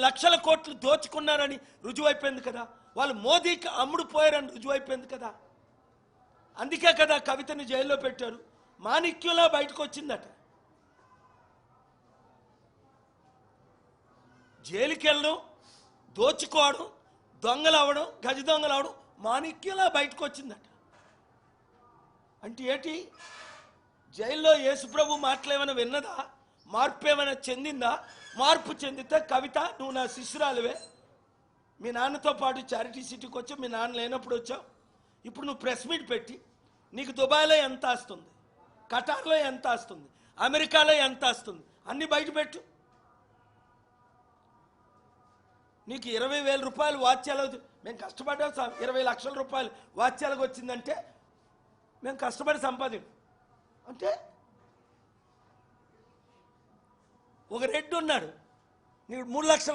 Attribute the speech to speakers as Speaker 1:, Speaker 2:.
Speaker 1: లక్షల కోట్లు దోచుకున్నారని రుజువైపోయింది కదా, వాళ్ళు మోదీకి అమ్ముడు పోయారని రుజువైపోయింది కదా. అందుకే కదా కవితని జైల్లో పెట్టారు. మాణిక్యంలా బయటకు వచ్చిందట. జైలుకి వెళ్ళడం, దోచుకోవడం, దొంగలు అవ్వడం, గజ దొంగలు అవ్వడం మాణిక్యంలా బయటకు వచ్చిందట. అంటే ఏంటి? జైల్లో యేసుప్రభు మాటలు ఏమైనా విన్నదా? మార్పు ఏమైనా చెందిందా? మార్పు చెందితే కవిత నువ్వు నా శిష్యురాలువే, మీ నాన్నతో పాటు చారిటీ సిటీకి వచ్చావు, మీ నాన్న లేనప్పుడు వచ్చావు, ఇప్పుడు నువ్వు ప్రెస్ మీట్ పెట్టి నీకు దుబాయ్లో ఎంత వస్తుంది, ఖటార్లో ఎంత వస్తుంది, అమెరికాలో ఎంత వస్తుంది అన్నీ బయటపెట్టు. నీకు 20,000 రూపాయలు వాచ్యాలు, మేము కష్టపడ్డాం, 20 లక్షల రూపాయలు వాచ్యాలకు వచ్చిందంటే మేము కష్టపడి సంపాదించాం. అంటే ఒక రెడ్డి ఉన్నాడు, నీకు 3 లక్షల